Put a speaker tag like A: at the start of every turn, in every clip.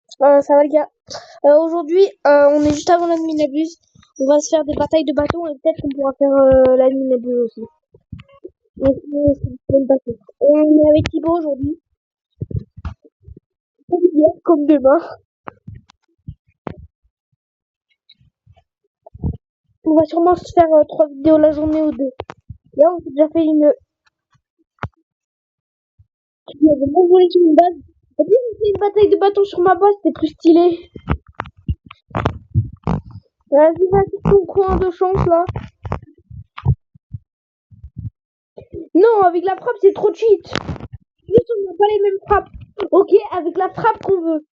A: Ça va les gars. Aujourd'hui, on est juste avant la nuit nébuleuse. On va se faire des batailles de bâtons et peut-être qu'on pourra faire la nuit nébuleuse aussi. Donc, c'est le bateau. On est avec Thibaut aujourd'hui. Comme hier, comme demain. On va sûrement se faire 3 vidéos la journée ou 2. Là, on s'est déjà fait une. Il y avait mon volet sur une base. Et puis, on fait une bataille de bâtons sur ma base, c'était plus stylé. Vas-y, va sur ton coin de chance là. Non, avec la frappe, c'est trop cheat. Juste, on n'a pas les mêmes frappes. Ok, avec la frappe qu'on veut.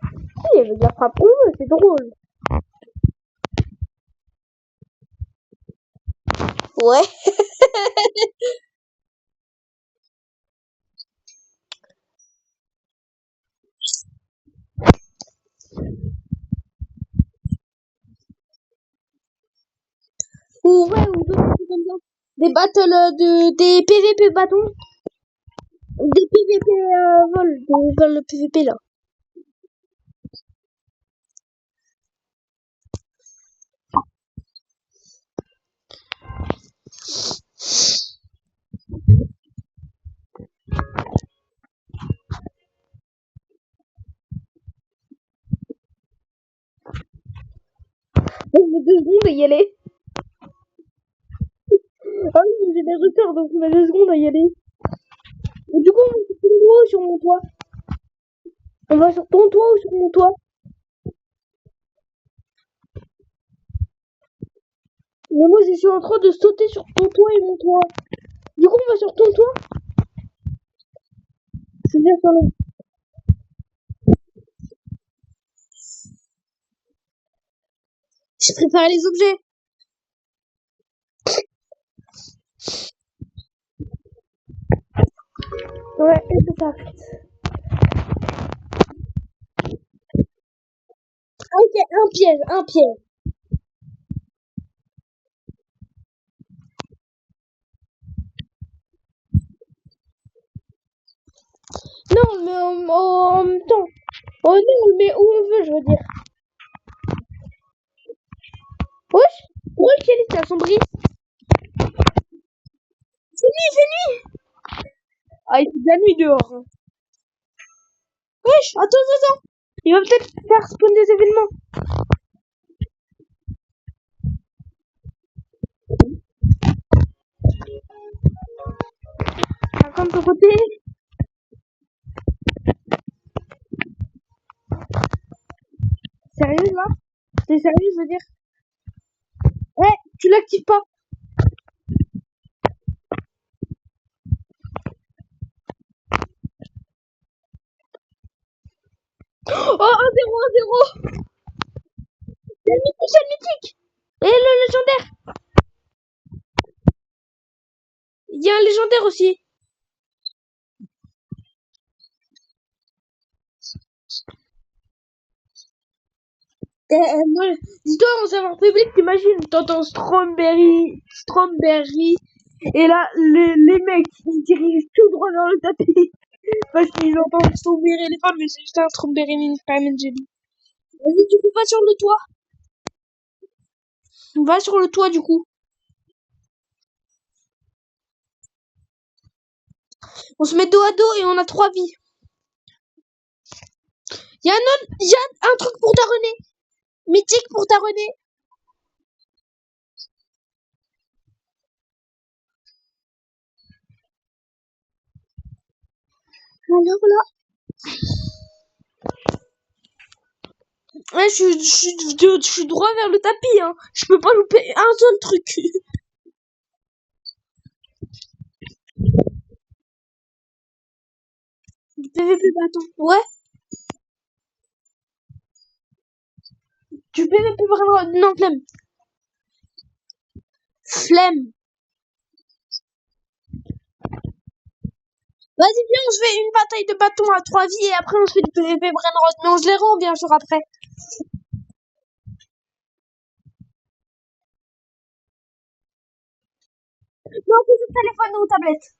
A: Si, avec la frappe qu'on veut, c'est drôle.
B: Ouais.
A: Ou ouais, ou d'autres trucs comme ça. Des battles des PVP bâtons. Des PVP vol. Des vols de PVP là. On met 2 secondes à y aller. Ah oui, j'ai des retards donc on met 2 secondes à y aller. Et du coup, on va sur ton toit ou sur mon toit? On va sur ton toit ou sur mon toit? Mais moi, je suis en train de sauter sur ton toit et mon toit. Du coup, on va sur ton toit? C'est bien ça là. Je prépare les objets. Ouais, et ça s'arrête. Ok, un piège, un piège. Non, mais en même temps. Oh non, on le met où on veut, je veux dire. Wesh, pourquoi le ciel est assombri? C'est nuit, c'est nuit. Ah, il fait de la nuit dehors. Hein. Wesh, attends. Il va peut-être faire spawn des événements. Comme de côté. Sérieux là? T'es sérieux, je veux dire? Ouais, tu l'actives pas. Oh, 1-0. C'est le mythique. Et le légendaire. Il y a un légendaire aussi. Moi, dis-toi, en serveur public, t'imagines, t'entends Stromberry, et là, les mecs, ils dirigent tout droit vers le tapis, parce qu'ils entendent Stromberry les femmes, mais c'est juste un Stromberry mini Prime Jelly. Vas-y, du coup, va sur le toit. Va sur le toit, du coup. On se met dos à dos et on a 3 vies. Il y a un truc pour t'arronner. Mythique pour t'arronner. Alors là. Ouais, je suis droit vers le tapis, hein. Je peux pas louper un seul truc. Du PVP bâton. Ouais. Du PVP bâton. Non, flemme. Flemme. Vas-y, viens, on se fait une bataille de bâton à 3 vies et après on se fait du PVP Brainrot. Mais on se les rend bien sûr après. Non, c'est sur téléphone ou tablette.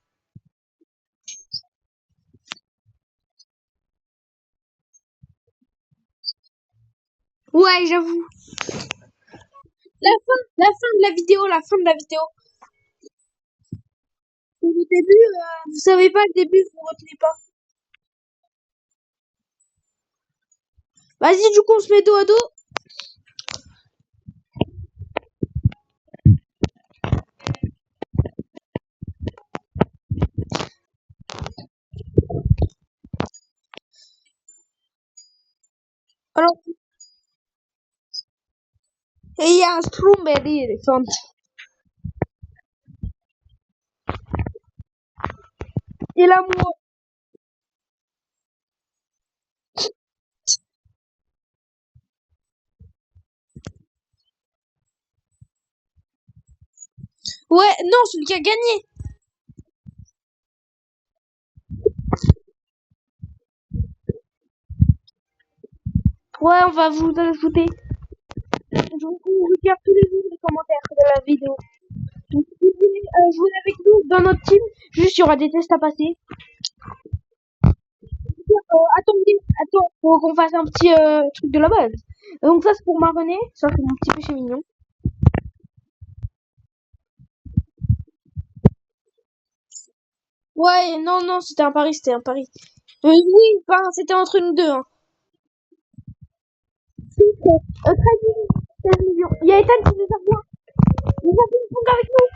A: Ouais, j'avoue. La fin de la vidéo, la fin de la vidéo. Le début, vous savez pas le début, vous retenez pas. Vas-y, du coup, on se met dos à dos. Alors, et il y a un strawberry elephant. Et l'amour. Ouais, non, celui qui a gagné. Ouais, on va vous ajouter. Donc, on regarde tous les jours les commentaires de la vidéo. Donc, si vous voulez jouer avec nous dans notre team, juste il y aura des tests à passer. Attends, faut qu'on fasse un petit truc de la base. Donc ça c'est pour Maronnet, ça c'est mon petit péché mignon. Ouais, non, c'était un pari, c'était un pari. Oui, enfin, c'était entre nous deux. Hein. 13 millions, 16 millions. Il y a Ethan qui nous a rejoint. Il va ping-pong avec nous.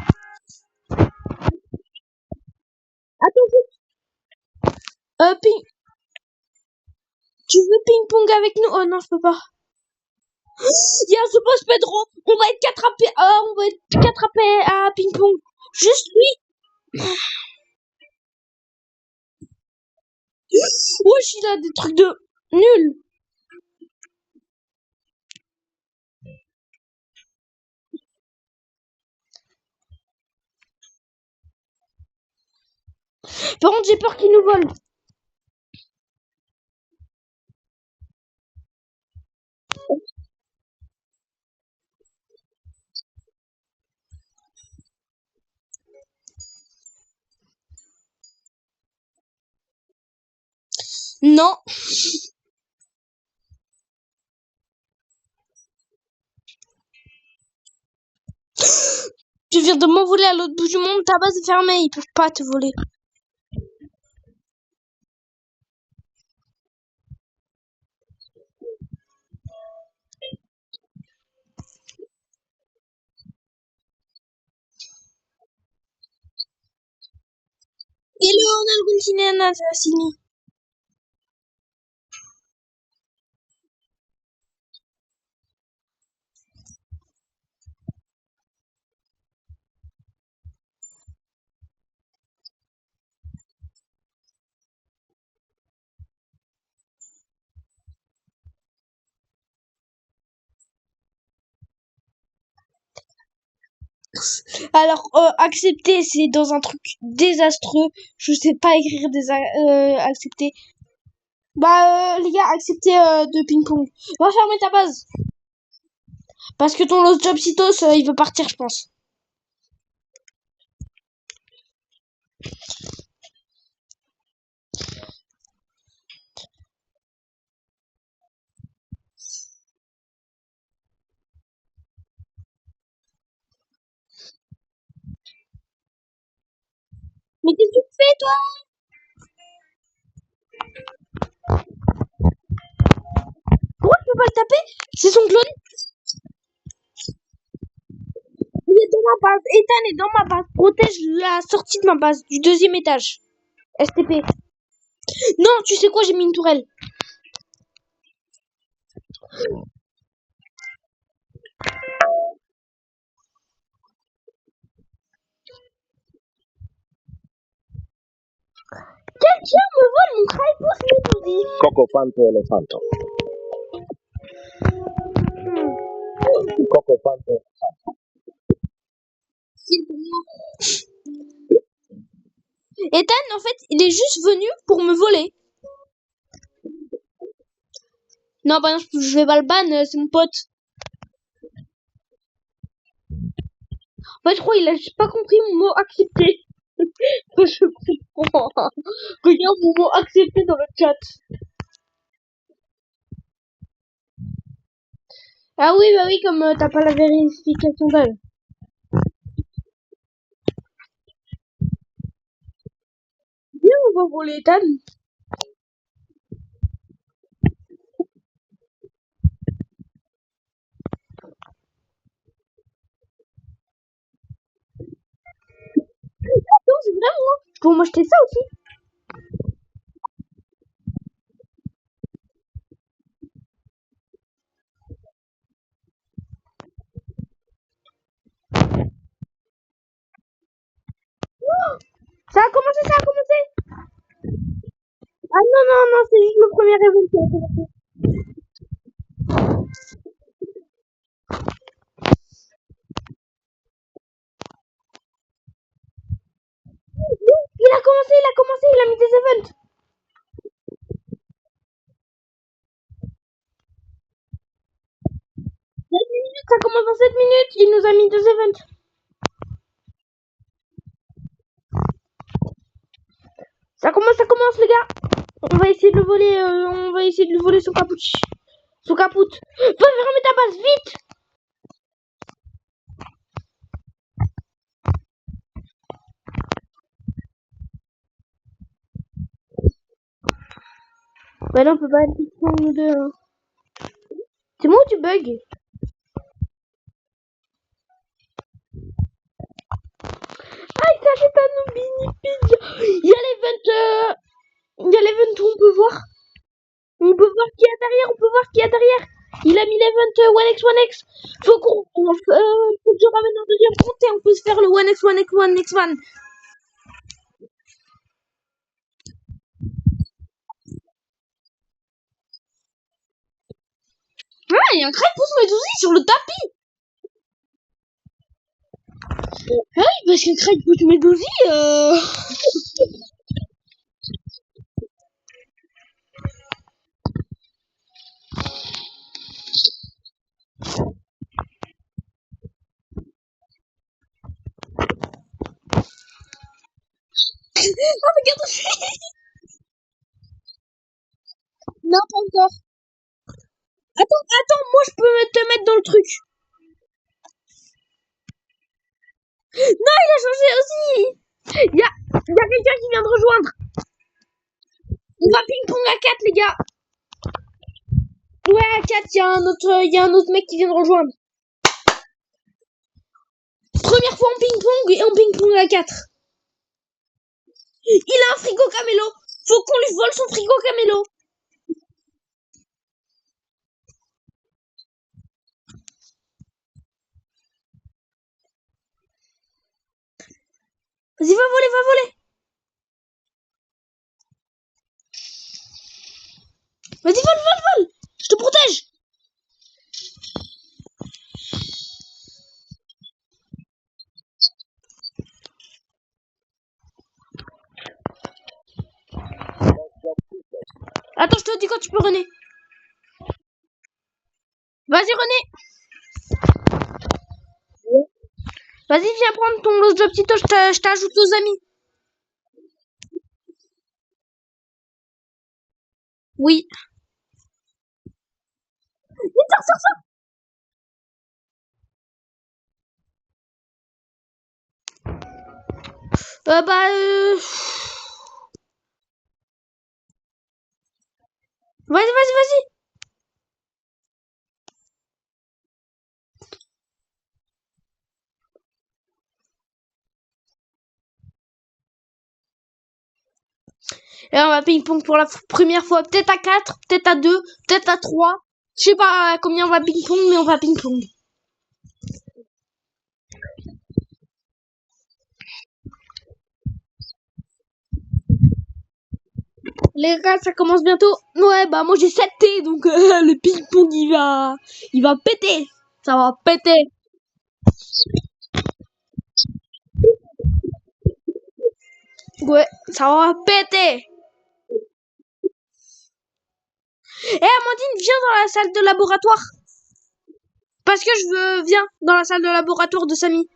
A: Attends, ping... tu veux ping-pong avec nous? Oh non, je peux pas. Il y a ce boss Pedro. On va être 4 à ping-pong. Juste lui. Wesh, il a des trucs de nul. Par contre, j'ai peur qu'il nous vole. Non. Tu viens de m'envoler à l'autre bout du monde, ta base est fermée, ils peuvent pas te voler. Hello, on a le continent assassiné. Alors, accepter, c'est dans un truc désastreux. Je sais pas écrire accepter. Bah, les gars, accepter de ping-pong. Va fermer ta base. Parce que ton Los Jobsitos, il veut partir, je pense. Mais qu'est-ce que tu fais, toi? Pourquoi tu peux pas le taper? C'est son clone. Il est dans ma base. Ethan est dans ma base. Protège la sortie de ma base, du deuxième étage. STP. Non, tu sais quoi, j'ai mis une tourelle. Quelqu'un me vole mon Crypos Medusi.
B: Cocofanto elefanto. Cocofanto elefanto.
A: Ethan, en fait, il est juste venu pour me voler. Non, bah non, je vais pas le ban, c'est mon pote. En fait, je crois qu'il a juste pas compris mon mot accepté. Je comprends. Regarde mon mot accepté dans le chat. Ah oui, bah oui, comme t'as pas la vérification d'âge. Viens, on va voler Ethan. Non, c'est vrai, moi. Je peux m'acheter ça aussi. Ça a commencé, ça a commencé. Ah non, non, non, c'est juste le premier event qui a commencé. Il a mis des events. 7 minutes, ça commence dans 7 minutes. Il nous a mis 2 events. Ça commence, les gars. On va essayer de le voler, on va essayer de lui voler son capuche. Son capoute. Va fermer ta base, vite. Bah non, on peut pas être nous deux. Hein. C'est moi ou tu bugs? Aïe, ça c'est un mini pizza. Il y a l'event où on peut voir. On peut voir qui est derrière, on peut voir qui est derrière. Il a mis l'event 1x1x. Faut que je ramène un deuxième compte et on peut se faire le 1x1x1x1. Ah, il y a un crack pouce Medusi sur le tapis. Ah oui, parce qu'un crack pouce Medusi, Oh, regarde. Non, pas encore. Attends, moi je peux te mettre dans le truc. Non, il a changé aussi. Il y a quelqu'un qui vient de rejoindre. On va ping-pong à 4, les gars. Ouais, à 4, il y a un autre mec qui vient de rejoindre. Première fois en ping-pong et en ping-pong à 4. Il a un frigo camélo. Faut qu'on lui vole son frigo camélo. Vas-y, va voler, va voler. Vas-y, vole, vole, vole. Je te protège. Attends, je te dis quand tu peux, René. Vas-y, René. Vas-y, viens prendre ton Los Jobcito. Je t'ajoute aux amis. Oui. Vite, sors. Bah, vas-y. Et on va ping-pong pour la première fois. Peut-être à 4, peut-être à 2, peut-être à 3. Je sais pas à combien on va ping-pong, mais on va ping-pong. Les gars, ça commence bientôt. Ouais, bah moi j'ai 7T, donc le ping-pong il va péter. Ça va péter. Ouais, ça va péter. Eh Amandine, viens dans la salle de laboratoire. Parce que viens dans la salle de laboratoire de Samy.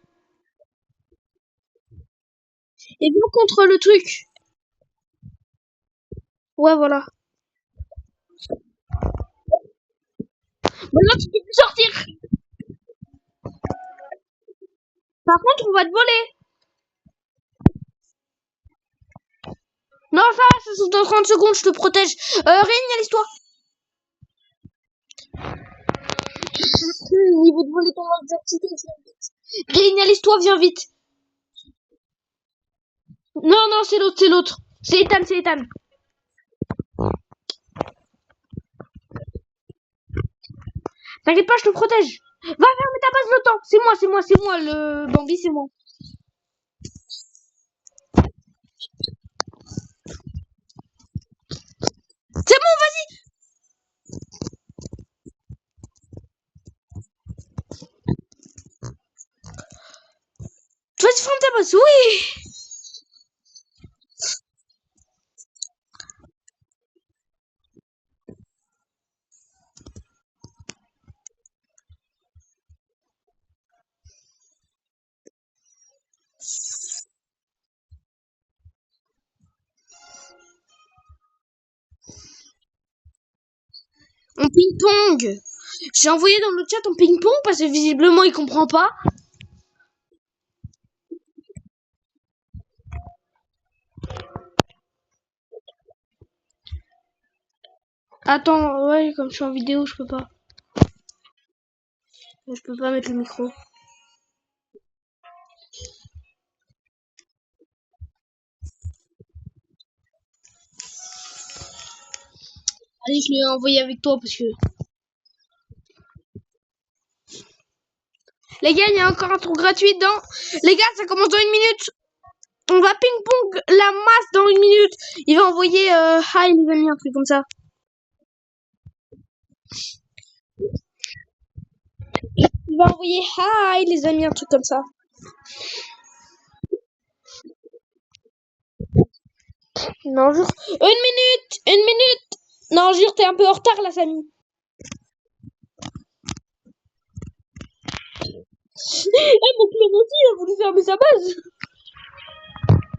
A: Et viens contre le truc. Ouais, voilà. Maintenant, tu peux plus sortir. Par contre, on va te voler. Non, ça saute dans 30 secondes, je te protège. Réinitialise-toi. Niveau de voler ton lance-d'activité, viens vite. Réinitialise-toi, viens vite. Non, non, c'est l'autre, c'est l'autre. C'est Ethan, c'est Ethan. T'inquiète pas, je te protège. Va fermer ta base le temps. C'est moi, le Bambi, c'est moi. C'est bon, vas-y. Vas-y, ferme ta base, oui. En ping-pong. J'ai envoyé dans le chat en ping-pong parce que visiblement il comprend pas. Attends, ouais, comme je suis en vidéo, je peux pas. Je peux pas mettre le micro. Allez, je l'ai envoyé avec toi parce que... Les gars, il y a encore un tour gratuit dans... Les gars, ça commence dans 1 minute. On va ping-pong la masse dans 1 minute. Il va envoyer... Hi les amis, un truc comme ça. Il va envoyer hi les amis, un truc comme ça. Non, jure. 1 minute. 1 minute. Non, jure, t'es un peu en retard là, Samy. Mon clone aussi, il a voulu fermer sa base.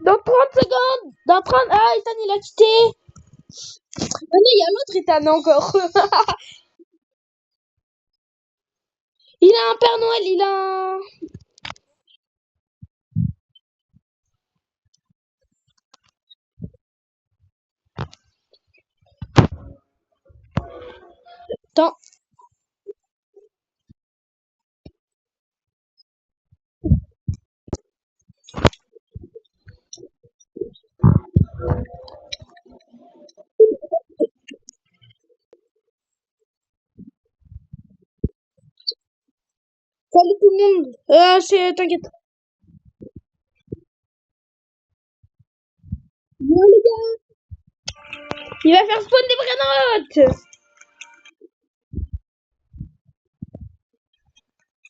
A: Dans 30 secondes. Dans 30... Ah, Ethan, il a quitté. Ah non, il y a l'autre Ethan encore. Il a un Père Noël, il a un... Attends. Salut tout le monde. T'inquiète. Bon les gars. Il va faire spawn des Brainottes.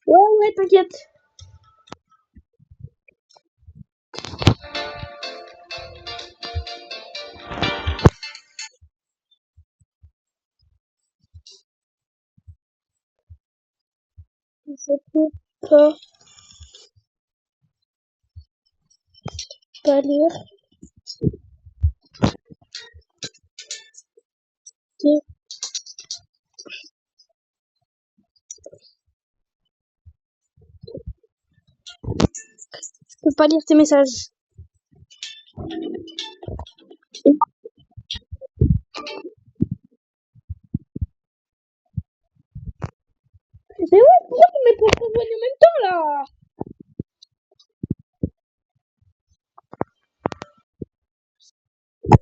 A: Ouais, t'inquiète. Je peux pas lire. Je peux pas lire tes messages. Mais ouais, pourquoi tu mets pas ton en même temps là?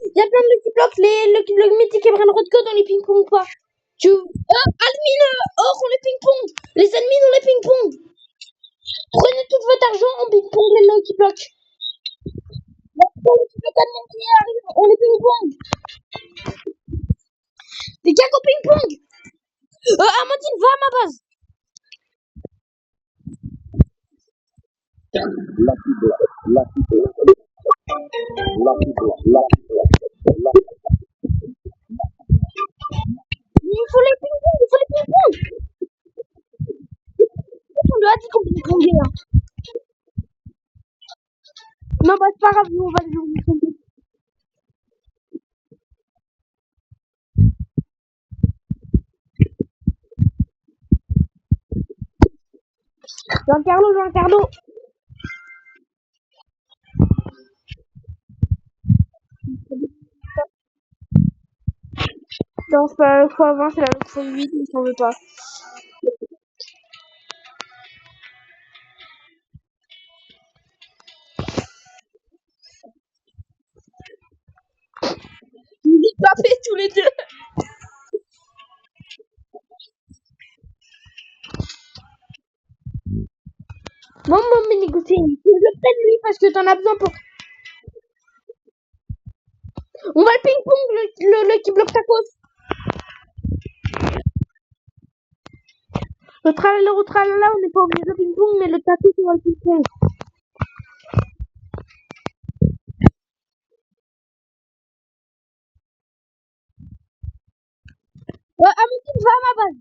A: Il y a plein de Lucky Blocks, les Lucky Blocks mythiques et Brainrot Code dans les ping-pong ou pas? Admin, or on les ping-pong. Les admins on les ping-pong. Prenez tout votre argent en ping-pong les Lucky Blocks. On les ping-pong. Des gars au ping-pong. Amandine, va à ma base.
B: Lucky block, lucky block, lucky block, lucky block.
A: Il faut les ping-pong, il faut les ping-pong. On lui a dit qu'on ping-pongait là. Non, bah c'est pas grave, nous on va les jouer. Jean-Carlo. Non, c'est pas la x20, c'est la x8, mais j'en veux pas. Ils ont tapé tous les deux. Non, mais négocier. Je le prenne lui parce que t'en as besoin pour. On va le ping-pong, le qui bloque ta cause. Le tralala, on n'est pas obligé de ping-pong, mais le tapis, on va le ping-pong. Amandine, va à ma base.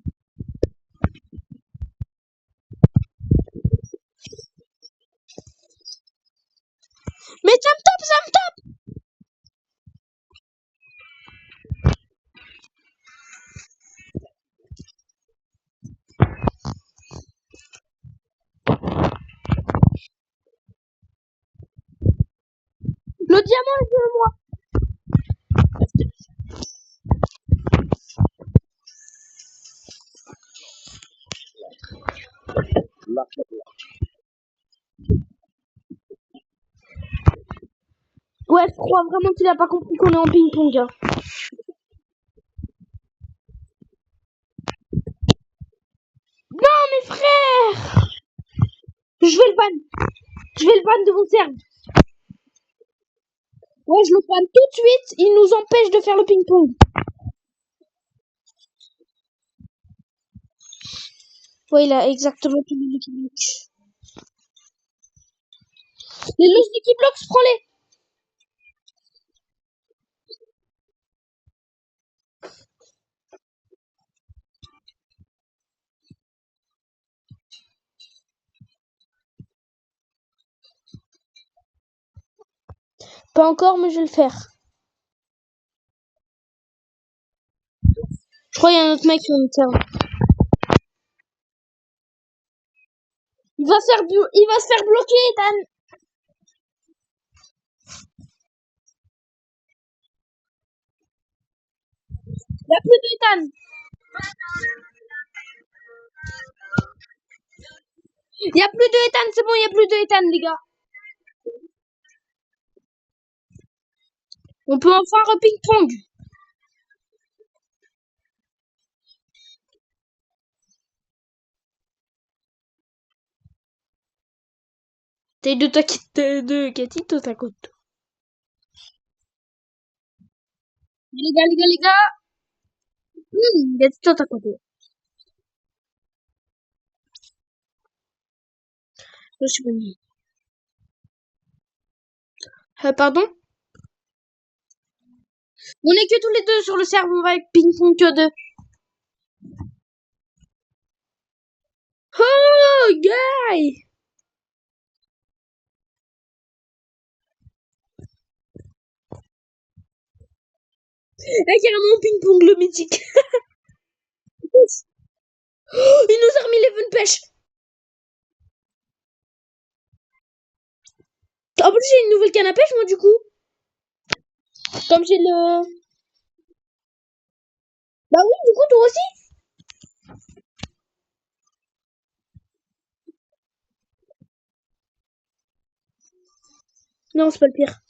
A: Mais ça me tape. Le diamant est de moi.
B: Lucky block.
A: Ouais, je crois vraiment qu'il a pas compris qu'on est en ping-pong. Hein. Non, mes frères. Je vais le ban de mon serve. Ouais, je le ban tout de suite. Il nous empêche de faire le ping-pong. Ouais, il a exactement tous les Lucky Blocks. Les Lucky Blocks, prends-les. Pas encore, mais je vais le faire. Je crois qu'il y a un autre mec qui va me serve. Il va se faire bloquer, Ethan. Il n'y a plus d'Ethan. Il n'y a plus de Ethan, c'est bon, il n'y a plus de Ethan, les gars. On peut enfin re-ping-pong. T'es de Cathy, toi, ta côte. Les gars. Cathy, toi, ta côte. Je suis venu. Pardon? On est que tous les deux sur le serveur, on va avec ping-pong que deux. Oh, guy! Là, carrément, ping-pong, le mythique. Oh, il nous a remis les fun pêche. En plus, j'ai une nouvelle canne à pêche, moi, du coup. Comme j'ai le... Bah oui, du coup, toi aussi. Non, c'est pas le pire.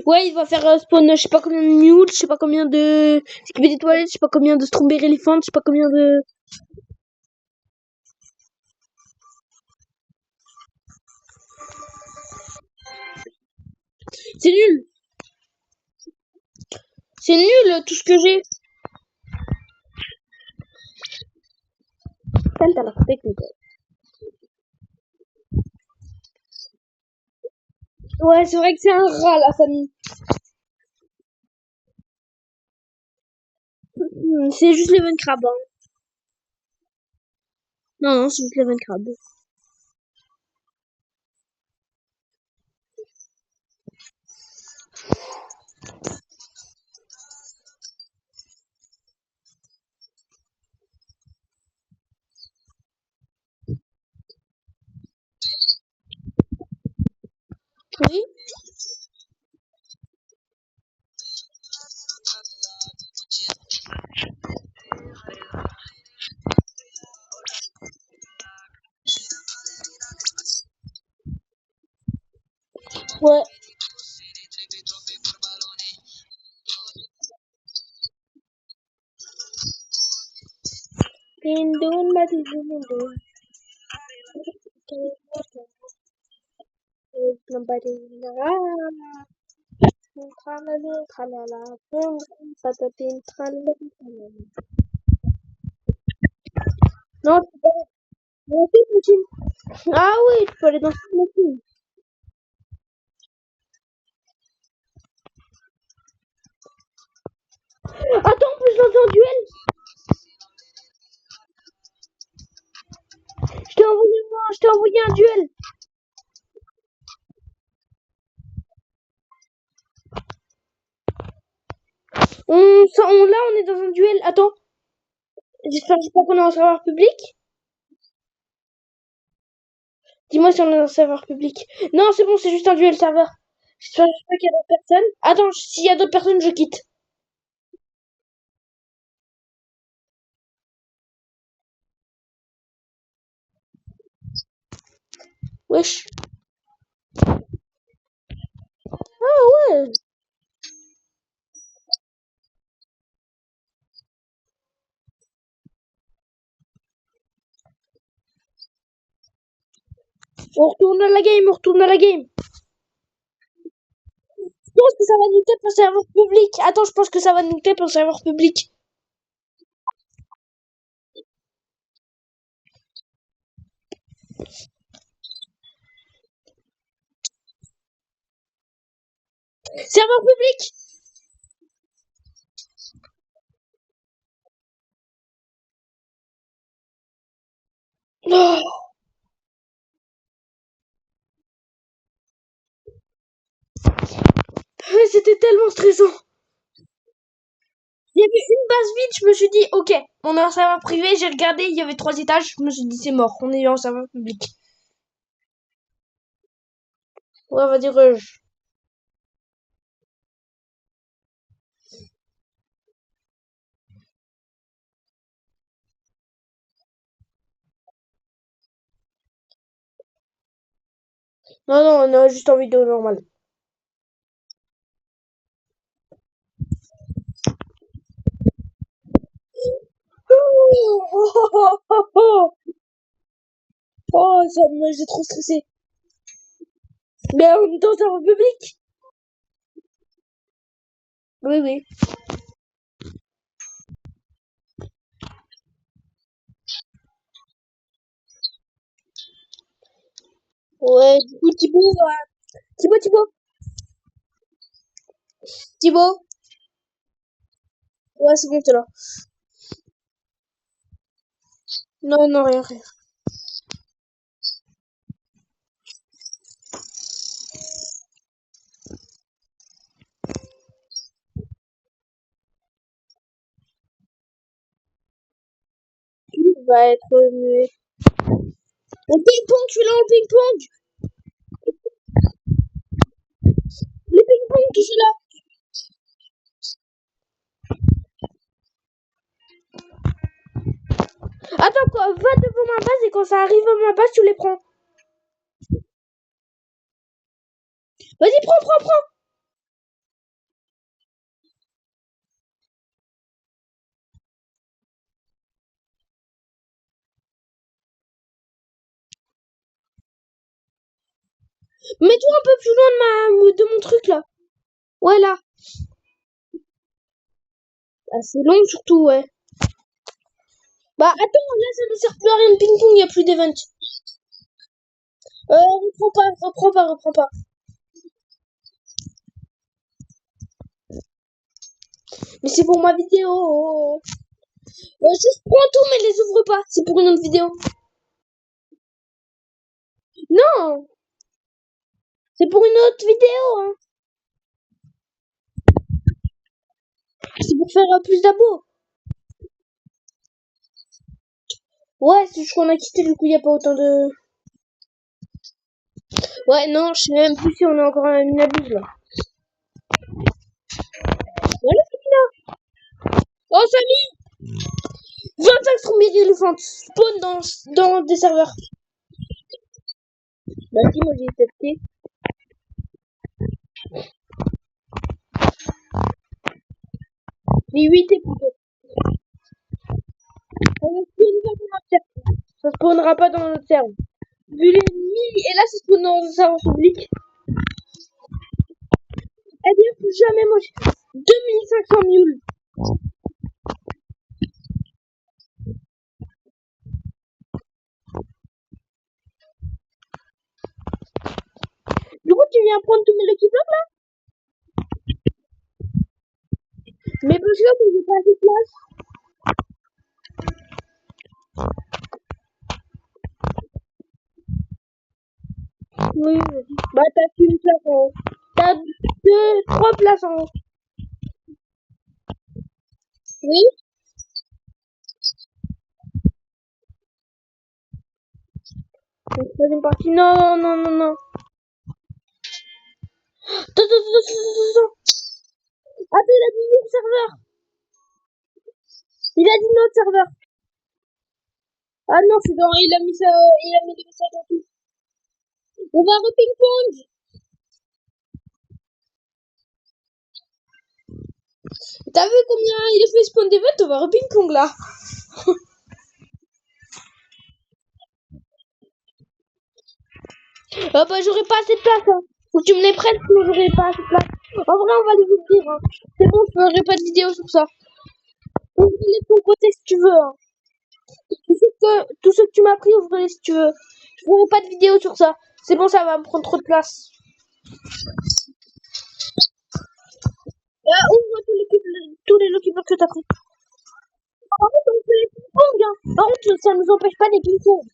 A: Ouais, il va faire spawn, je sais pas combien de mules, je sais pas combien de skibidi toilettes, je sais pas combien de strawberry elephant, je sais pas combien de... C'est nul. C'est nul, tout ce que j'ai. T'as la technique. Ouais, c'est vrai que c'est un rat, la famille. C'est juste les Von Crab. Hein. Non, c'est juste les Von Crab. Oui. Ouais. Non, tu peux aller dans cette machine. Ah oui, tu peux aller dans cette machine. Attends, on peut se lancer en duel. Je t'ai envoyé un duel. Là, on est dans un duel. Attends, j'espère qu'on est en serveur public. Dis-moi si on est dans un serveur public. Non, c'est bon, c'est juste un duel serveur. J'espère qu'il y a d'autres personnes. Attends, s'il y a d'autres personnes, je quitte. Wesh. Ah ouais. On retourne à la game, on retourne à la game. Je pense que ça va nous taper pour serveur public. Attends, je pense que ça va nous taper pour serveur public. Serveur public. Oh, c'était tellement stressant. Il y avait une base vide, je me suis dit, ok, on est en serveur privé, j'ai regardé, il y avait 3 étages, je me suis dit, c'est mort, on est en serveur public. Ouais, on va dire, non, non, on est juste en vidéo normale. Oh, oh, oh, oh, oh. Oh, j'ai trop stressé. Mais on est en serveur public. Oui, oui. Ouais, du coup, Thibaut. Ouais, c'est bon, t'es là. Non, non, rien, rien. Il va être muet. Le ping-pong, je suis là au ping-pong. Le ping-pong, je suis là. Attends, quoi, va devant ma base et quand ça arrive à ma base, tu les prends. Vas-y, prends. Mets-toi un peu plus loin de mon truc là. Ouais, là. Ah, c'est long surtout, ouais. Bah, attends, là, ça ne sert plus à rien de ping-pong, il n'y a plus d'event. Reprends pas. Mais c'est pour ma vidéo. Juste prends tout, mais les ouvre pas. C'est pour une autre vidéo. Non, c'est pour une autre vidéo. Hein. C'est pour faire plus d'abos. Ouais, c'est juste qu'on a quitté, du coup, il n'y a pas autant de... Ouais, non, je sais même plus si on est encore à une abuse là. Voilà, c'est là. Oh, Samy! 25 Strawberry Elephant spawn dans des serveurs. Bah, si, moi j'ai accepté. Les 8 plutôt. On ne spawn pas dans notre serveur. Ça spawnera pas dans notre serveur. Vu les 1000, et là, ça spawn dans un serveur public. Eh bien, plus jamais, moi j'ai 2500 mules. Du coup, tu viens prendre tous mes Lucky Blocks là? Mais parce que moi, j'ai pas assez de place. Oui, vas-y. Bah, t'as qu'une place en haut. T'as 3 places en haut. Oui? La troisième partie. Non, non, non, non. Attends, attends, attends, attends, attends. Attends, il a dit notre serveur. Il a dit notre serveur. Ah non, c'est dans. Il a mis ça. Il a mis des messages en tout. On va re-ping-pong. T'as vu combien il a fait spawn d'event? On va re-ping-pong là. Ah bah, j'aurais pas assez de place. Hein. Faut que tu me les prennes, sinon j'aurais pas assez de place. En vrai, on va les ouvrir. Hein. C'est bon, je ferai pas de vidéo sur ça. Ouvre-les de ton côté si tu veux. Hein. Tout ce que tu m'as pris, ouvre-les si tu veux. Je ferai pas de vidéo sur ça. C'est bon, ça va me prendre trop de place. Ouvre tous les Lucky Blocks que t'as pris. Par contre, on fait les ping-pong. Hein. Par contre, ça nous empêche pas les ping-pong.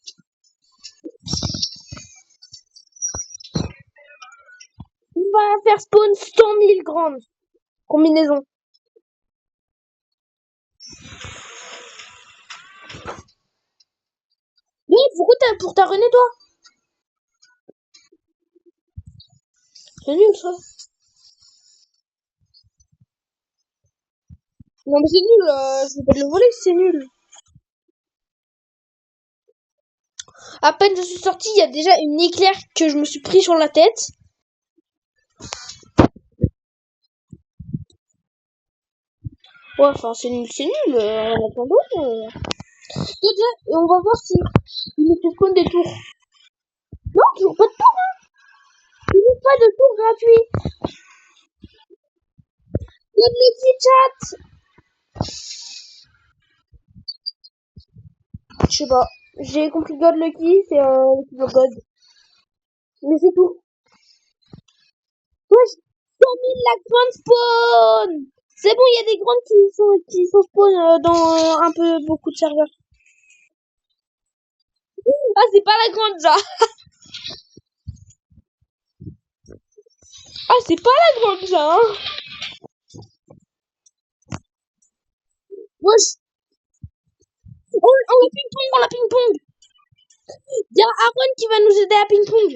A: On va faire spawn 100 000 grandes combinaisons. Mais pourquoi t'as pour ta René, toi? C'est nul ça. Non mais c'est nul, je vais pas te le voler, c'est nul. À peine je suis sortie, il y a déjà une éclair que je me suis pris sur la tête. Ouais, enfin c'est nul, on en attend d'autres. Déjà, et on va voir si il nous fait spawn des tours. Non, toujours pas de tour, hein. Il n'y a pas de tour gratuit. God Lucky chat. Je sais pas. J'ai compris God Lucky, c'est un God. Mais c'est tout. Wesh, 100 000 la grande spawn. C'est bon, il y a des grandes qui sont spawn dans un peu beaucoup de serveurs. Ah, c'est pas la grande ça. Ah, c'est pas la grande ça. Hein. Wesh, on la ping-pong, on la ping-pong. Il y a Aaron qui va nous aider à ping-pong.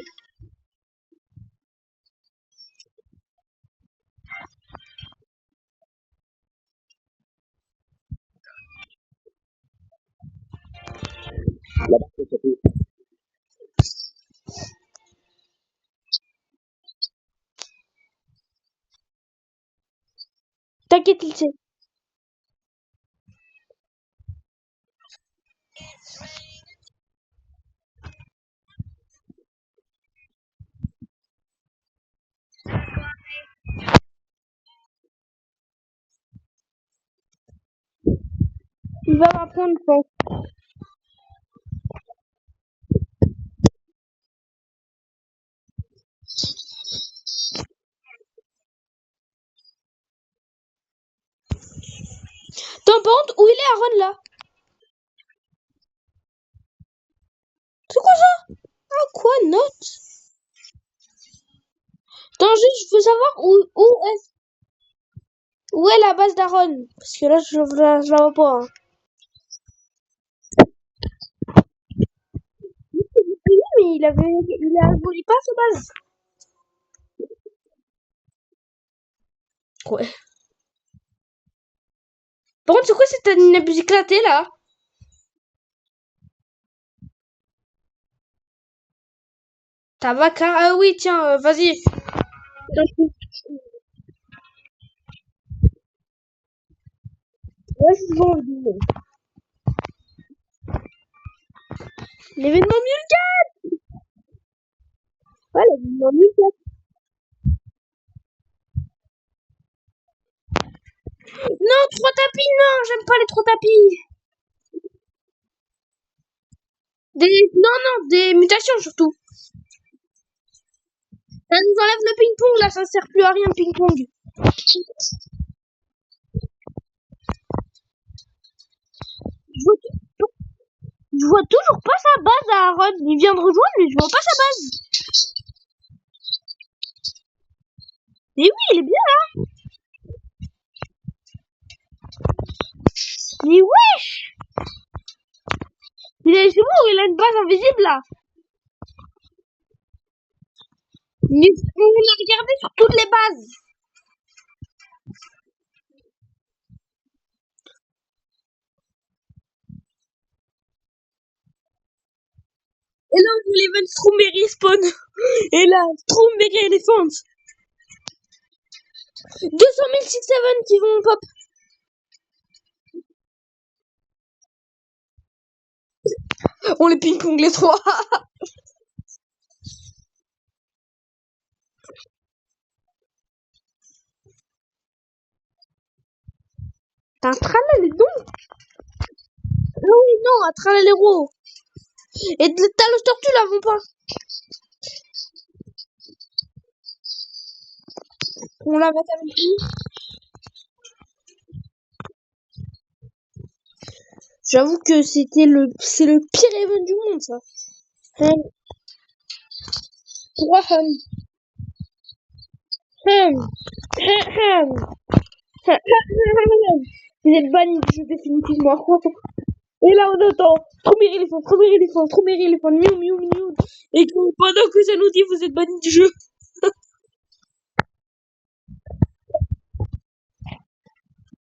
B: Là-bas, c'est tout.
A: T'inquiète, il sait. Il va m'apprendre, je pense. Attends, par contre, où il est Aaron là? C'est quoi ça? Ah, quoi, note? Attends, juste, je veux savoir où est la base d'Aaron. Parce que là, je la vois pas. Hein. Mais il a aboli pas sa base. Ouais. Par contre, c'est quoi cette nabuse éclatée là? Tabaka, ah oui, tiens, vas-y. Ouais, c'est bon. L'événement Mulcat. Ouais, l'événement Mulcat. Non, 3 tapis, non, j'aime pas les 3 tapis. Non, des mutations surtout. Ça nous enlève le ping-pong là, ça sert plus à rien le ping-pong. Je vois toujours pas sa base à Aaron. Il vient de rejoindre, mais je vois pas sa base. Mais oui, il est bien là. Mais wesh. C'est bon, il a une base invisible là. Mais on a regardé sur toutes les bases. Et là, on voit l'event Strawberry spawn. Et là, Strawberry Elephant. 200 000 6-7 qui vont pop. On les ping-pong les 3. T'as un tralala les dons. Ah oui, non, un tralala les roues. Et t'as le tortue là, vont pas. On la va t'amener. J'avoue que c'est le pire event du monde, ça. 3 Vous êtes banni du jeu définitivement. Et là, on entend premier éléphant, miou, miou, miou. Et pendant que ça nous dit, vous êtes banni du jeu.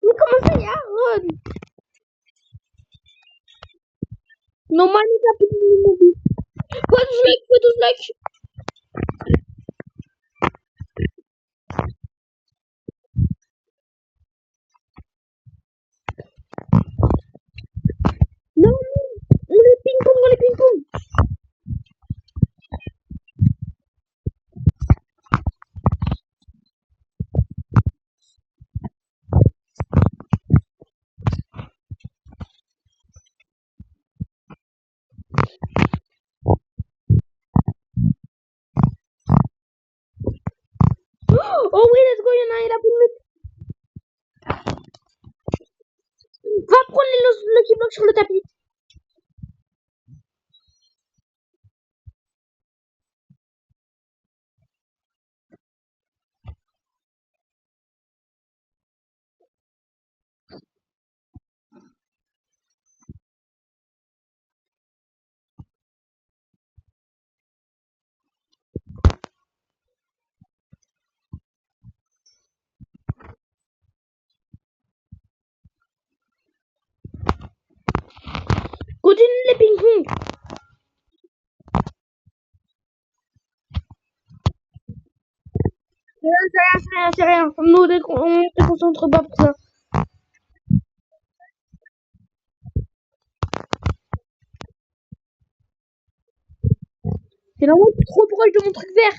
A: Mais comment ça, Aaron? Non, Manu, t'as plus de mobile. Pas de slack. Non, on les ping-pong. Oh oui, let's go, y'en a un, il a plus de mute. Va prendre le Lucky Block sur le tapis. Continue les ping-pong. C'est rien. Nous, on se concentre pas pour ça. C'est normal, je suis trop proche de mon truc vert.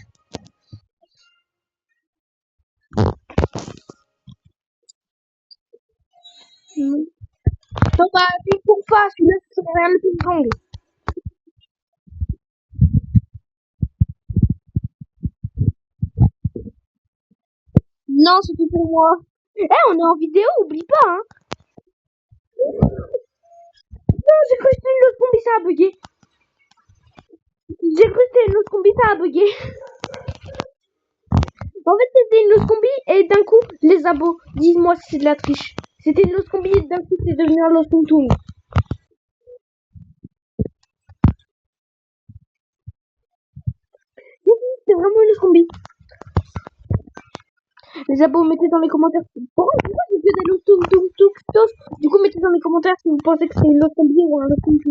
A: Non, bah, ping-pong pas, celui-là, ça sert à rien le ping-pong. Non, c'était pour moi. Eh, on est en vidéo, oublie pas, hein. Non, j'ai cru que c'était une autre combi, ça a bugué. Ça a bugué. En fait, c'était une autre combi et d'un coup, les abos. Dis-moi si c'est de la triche. C'était une autre combi et d'un coup, c'est devenu un Lost Tung. zombies. Les abos, mettez dans les commentaires. Pourquoi j'ai vu des lotos. Du coup, mettez dans les commentaires si vous pensez que c'est une lot zombie ou un lot zombie.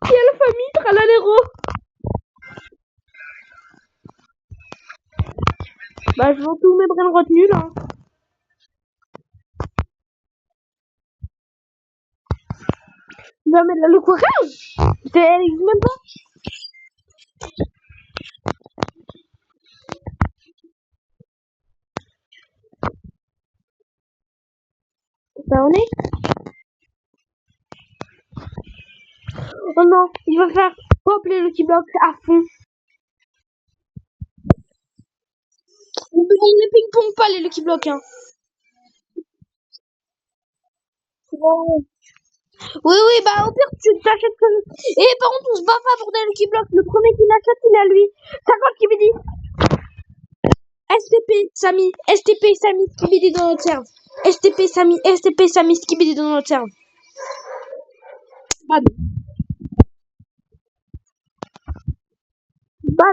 A: Il y a la famille Tralalero. Bah, je vends tous mes brins retenus là. Non, mais là, le courage, elle existe même pas. Ça en est. Oh non, il va faire pop les Lucky Blocks à fond. On ne ping-pong pas les Lucky Blocks, hein. Ouais. Oui, bah au pire, tu t'achètes que... Et par contre, on se bat pas pour des Lucky Blocks. Le premier qui l'achète, il a lui. 50 qui me dit. STP, Samy, Skibidi dans notre serve. STP, Samy, Skibidi dans notre serve. Bah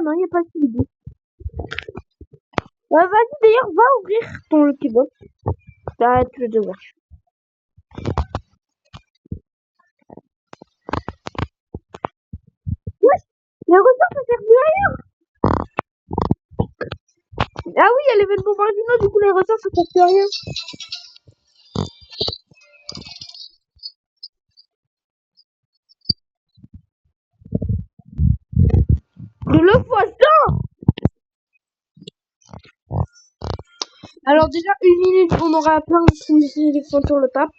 A: non, il n'y a pas Skibidi. Vas-y, d'ailleurs, va ouvrir ton Lucky Box. T'arrêtes le devoir. Ouais, les ressorts, ça sert plus à rien. Ah oui, il y a l'événement Bombardino, du coup, les ressorts, ça sert plus à rien. De le poisson. Alors déjà, 1 minute, on aura plein de sélections sur le tap.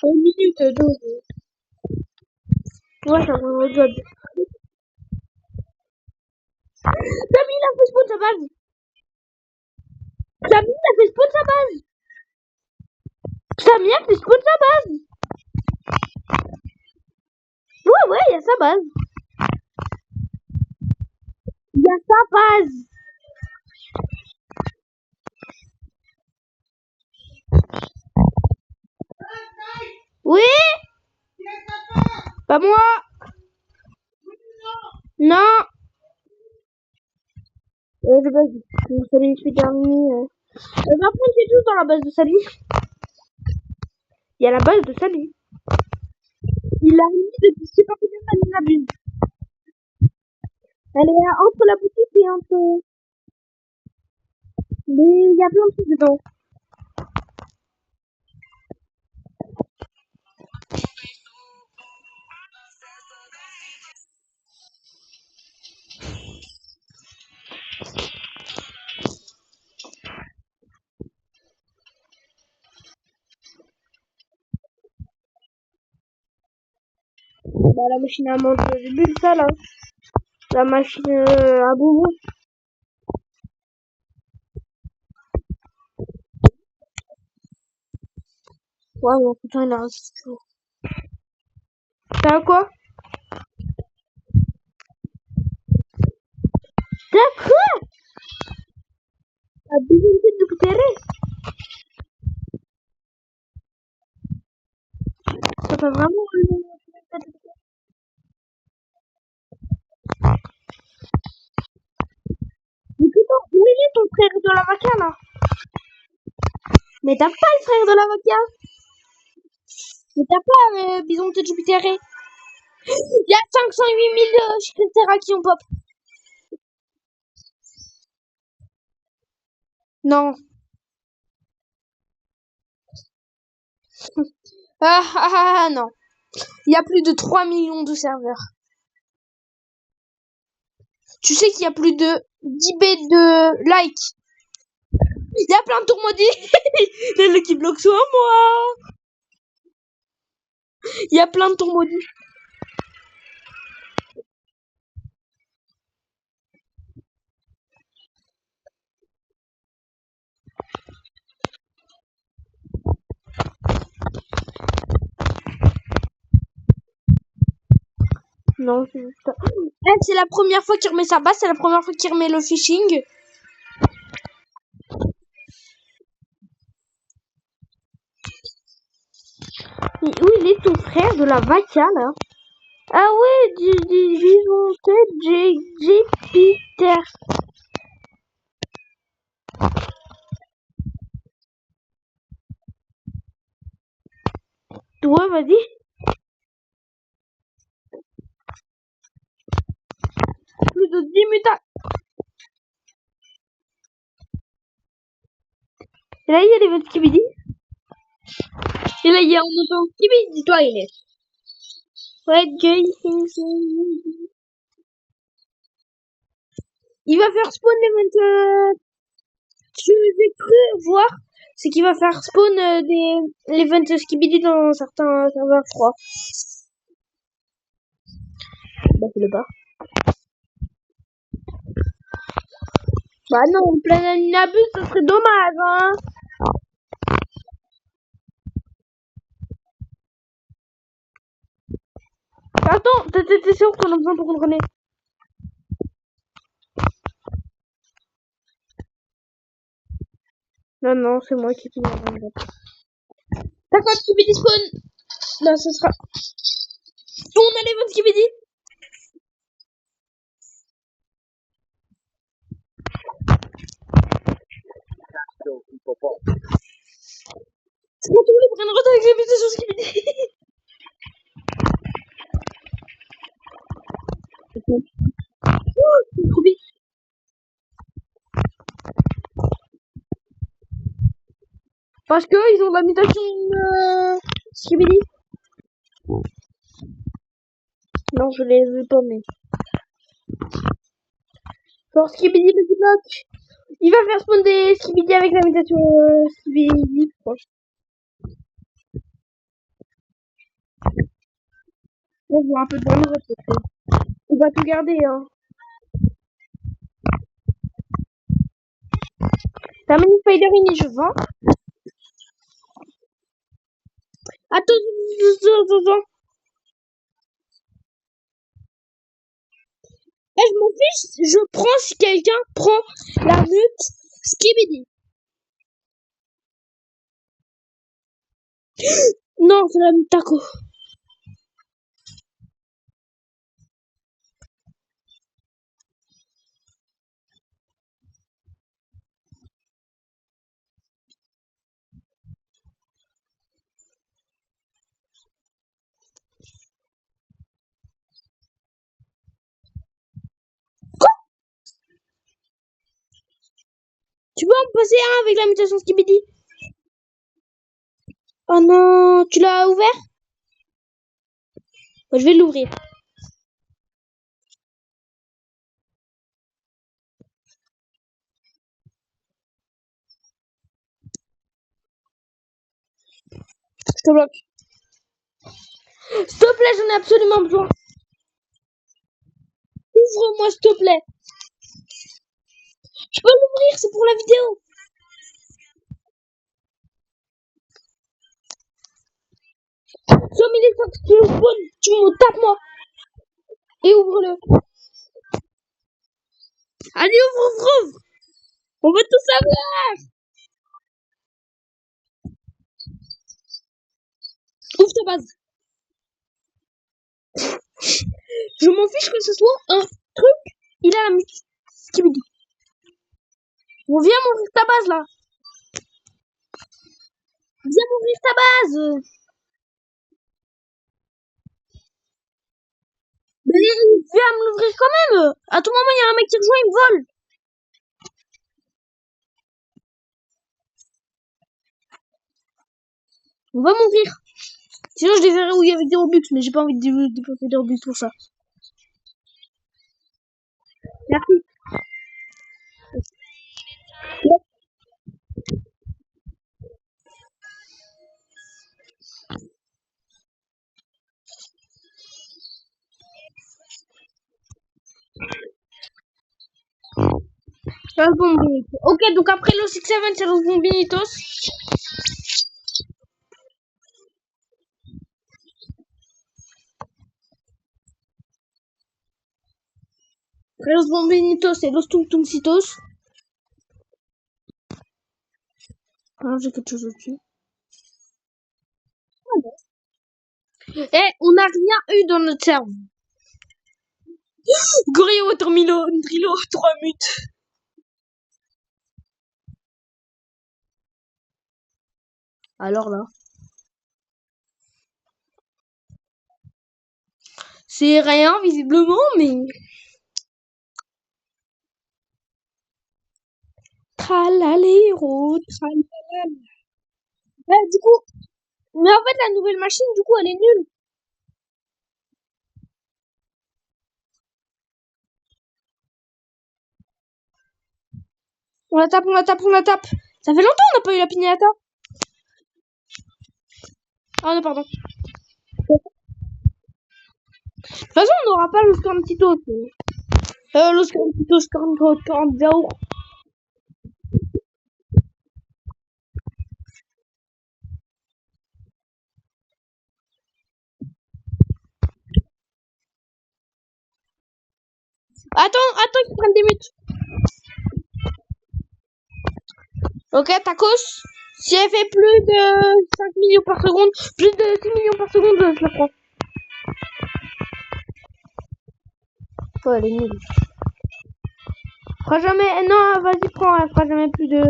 A: Une minute, donc. Ouais, ça va le job. Samy, il a fait spawn sa base. Samy, il a fait spawn sa base. Samy a fait spawn sa base. Ouais, il y a sa base. Il y a sa base. Oui. Pas moi. Non. De base, Samy, je suis terminé. Par contre, c'est tout dans la base de Samy. Il y a la base de Samy. Il a mis depuis je sais pas combien d'années la buse. Elle est entre la boutique et entre... Mais il y a plein de trucs dedans. Bah, la machine à monter de bulles, ça là. La machine à bonbons. Ouais, mon putain, il a resté toujours. T'as quoi? T'as quoi? T'as besoin de terrain? Ça fait vraiment... Mais putain, où il est ton frère de la vaca là? Mais t'as pas le frère de la vaca? Mais t'as pas Bison de Jupiter? Il y a 508 000 Chiquetera qui ont pop. Non. Non. Il y a plus de 3 millions de serveurs. Tu sais qu'il y a plus de 10 B de likes. Il y a plein de tours maudits. Les Lucky Blocks sont à moi. Il y a plein de tours maudits. Non, c'est juste... c'est la première fois qu'il remet sa base, c'est la première fois qu'il remet le phishing. Mais où il est ton frère de la vaca, là? Ah ouais, Jupiter. Ouais, vas-y. Plus de 10 minutes. Et là, il y a les votes Skibidi. Et là, il y a en entend Skibidi, toi, il est. Ouais, il va faire spawn l'event. J'ai cru voir, c'est qu'il va faire spawn l'event Skibidi dans certains serveurs, je crois. Bah, c'est le pas. Bah non, en plein Anabus, ce serait dommage, hein. Attends, t'es sûr qu'on a besoin pour contrôler? Non, non, c'est moi qui finis la game. D'accord, Skibidi spawn. Là, ce sera... On a les votes Skibidi. C'est pour tous les brains de retard avec les mutations Skibidi. C'est trop bien. Parce que ils ont la mutation Skibidi. Non, je les ai pas, mais... Genre Skibidi le bloc. Il va faire spawn des Skibidi avec la mutation Skibidi, je crois. On voit un peu de brain de retard. On va tout garder, hein. T'as mis Spider Ini, je vends. Attends. Je m'en fiche, je prends si quelqu'un prend la mute Skibidi. Non, c'est la mute Taco. Quoi? Tu peux en passer un avec la mutation Skibidi? Oh non, tu l'as ouvert? Bah, je vais l'ouvrir. Je te bloque. S'il te plaît, j'en ai absolument besoin. Ouvre-moi, s'il te plaît. Je peux l'ouvrir, c'est pour la vidéo. Comme il est sorti, tu le spawn, tu me tapes moi. Et ouvre-le. Allez, ouvre. On veut tout savoir. Ouvre ta base. Je m'en fiche que ce soit un truc. Il a la mute Skibidi. On vient m'ouvrir ta base là. Viens m'ouvrir ta base. Mais viens me l'ouvrir quand même. À tout moment, il y a un mec qui rejoint, il me vole. On va m'ouvrir. Sinon, je les verrai où il y avait des Robux, mais j'ai pas envie de dépenser des Robux pour ça. Merci. Ok, donc après le 6-7, c'est le Bombinitos. Los Bombinitos et Los Tung Tungcitos. Alors j'ai quelque chose au-dessus. Eh, on n'a rien eu dans notre cerveau. Gorilla Watermilo, Drilo, 3 mutes. Alors là. C'est rien, visiblement, mais... Tralalero, tralala. Ouais, du coup... Mais en fait, la nouvelle machine, du coup, elle est nulle. On la tape, on la tape, on la tape. Ça fait longtemps qu'on n'a pas eu la piñata. Ah non, pardon. De toute façon, on n'aura pas le Scorntitos. Le Scorntitos, Scorntitos. Attends qu'ils prennent des mutes. Ok, tacos. Si elle fait plus de 5 millions par seconde, plus de 6 millions par seconde, je la prends. Oh, elle est nulle. Fera jamais... Non, vas-y, prends. Elle fera jamais plus de...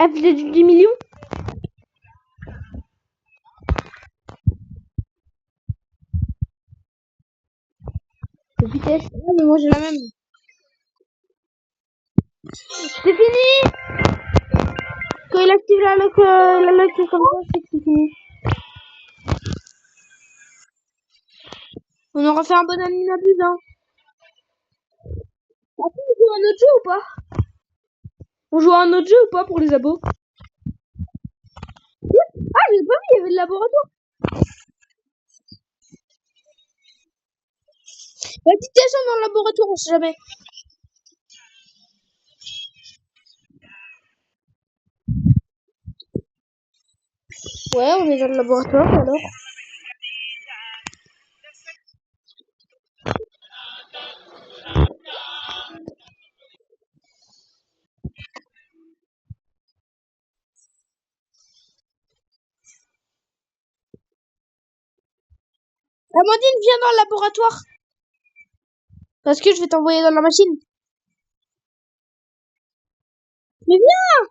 A: Elle fait 10 millions. De vitesse. Ah, mais moi j'ai la même. C'est fini. Quand il active la lock comme ça, c'est que c'est fini. On aura fait un bon ami n'abuse, hein. Après, on joue à un autre jeu ou pas? On joue à un autre jeu ou pas pour les abos? Ah, j'ai pas vu, il y avait le laboratoire. Vas-y, descends dans le laboratoire, on sait jamais. Ouais, on est dans le laboratoire alors. Amandine, viens dans le laboratoire. Parce que je vais t'envoyer dans la machine. Mais viens!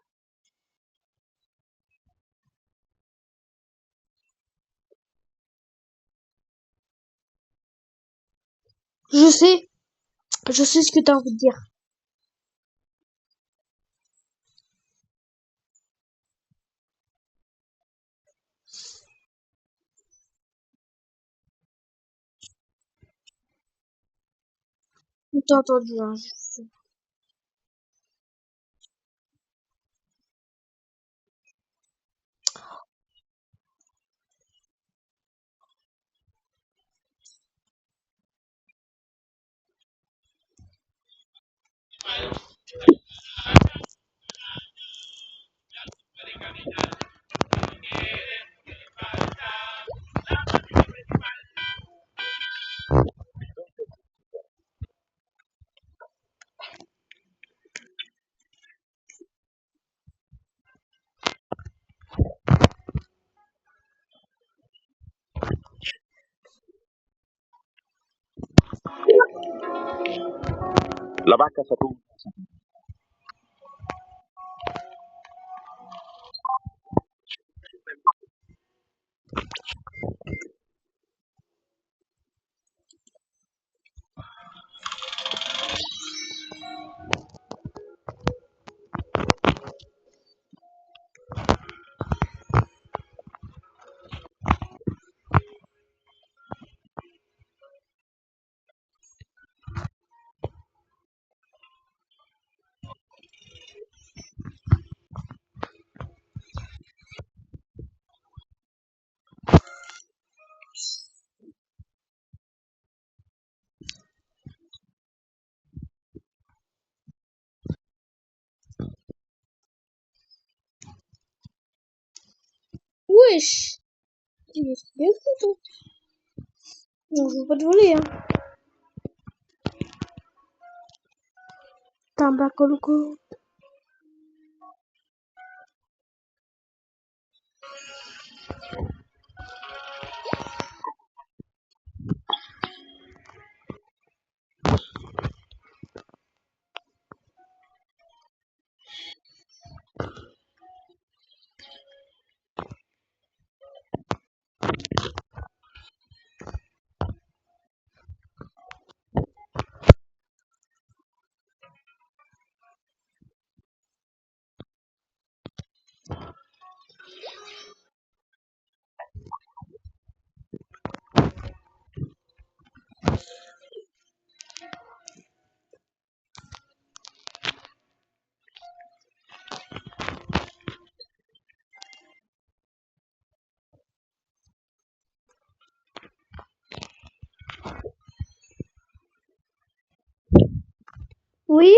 A: Je sais ce que t'as envie de dire. T'as entendu, hein, je sais.
B: La vacca Saturno.
A: Wesh. Il est bien fou, toi. Non, je veux pas te voler, hein. T'as un bac au loco. Oui.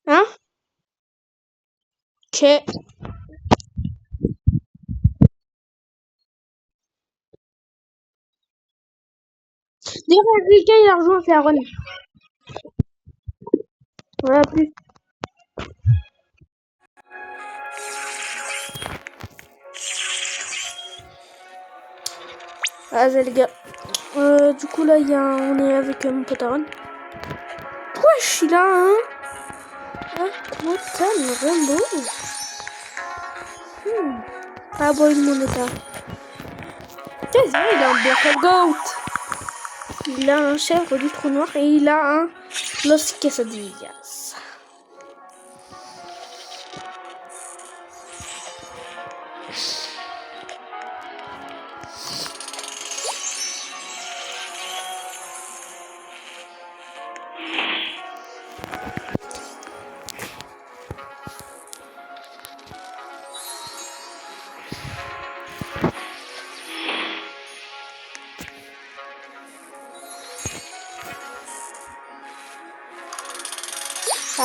A: Hein? Ok. D'ailleurs, quelqu'un il a rejoint, c'est Aaron. Voilà, plus. Vas-y les gars. Du coup là on est avec mon pote Aaron. Wesh, il a un quoi ça, le Rainbow. Ah bon, il m'en est pas. Qu'est-ce qu'il a un Black Goat. Il a un chèvre du trou noir et il a un Los Quesadillas.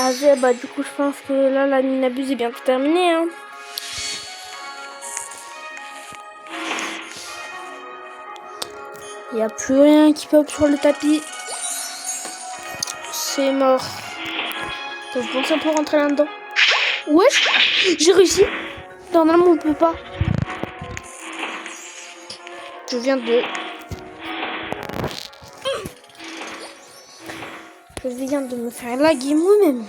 A: Ah bah du coup je pense que là la mine abuse est bientôt terminée, hein. Il n'y a plus rien qui pop sur le tapis. C'est mort. Donc, je pense qu'on peut rentrer là-dedans. Wesh, j'ai réussi. Normalement on peut pas. Je viens de me faire laguer moi-même.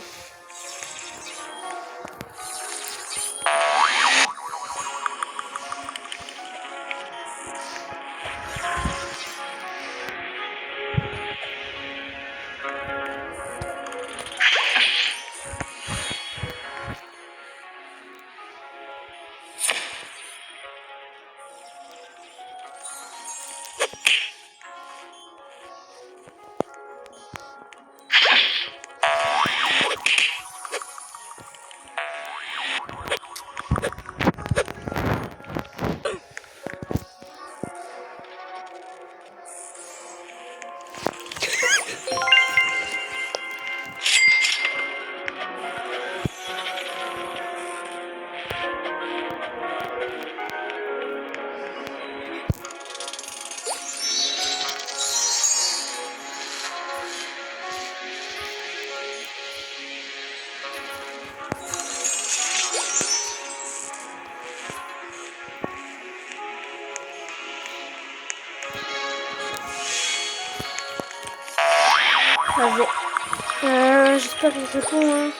A: J'espère qu'il répond, hein.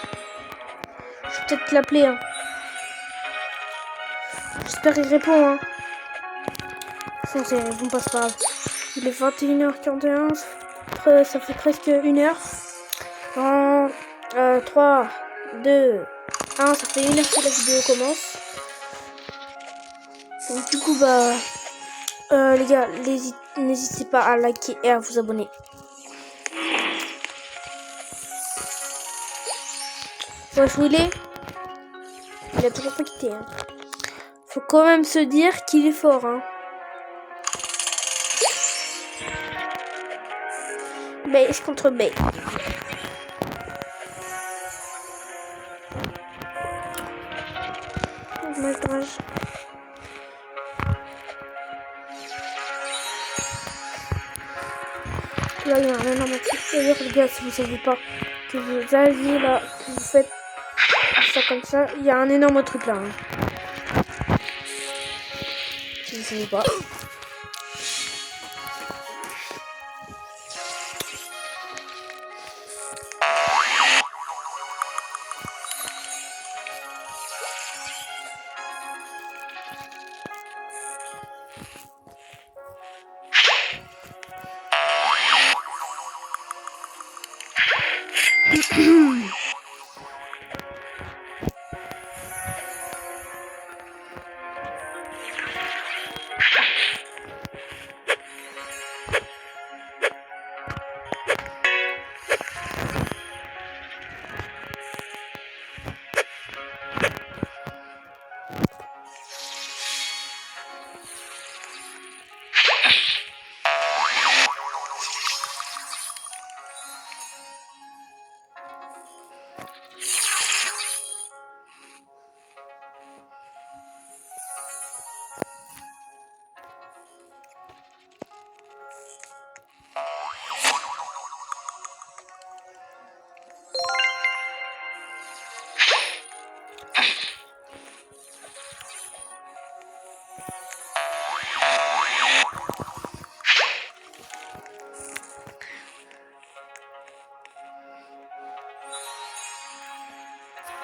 A: Je vais peut-être l'appeler, hein. J'espère qu'il répond, hein. Sinon, ça répond pas, c'est pas grave. Il est 21h41, ça fait presque 1h. En 3, 2, 1, ça fait 1h que la vidéo commence. Donc, du coup, les gars, n'hésitez pas à liker et à vous abonner. Wesh, où il est? Il a toujours pas quitté, hein. Faut quand même se dire qu'il est fort, hein. Base contre base. dommage. Là, il y a un énorme truc. D'ailleurs, les gars, si vous savez pas que vous aviez là, que vous faites ça comme ça, il y a un énorme truc là. Hein. Si vous savez pas.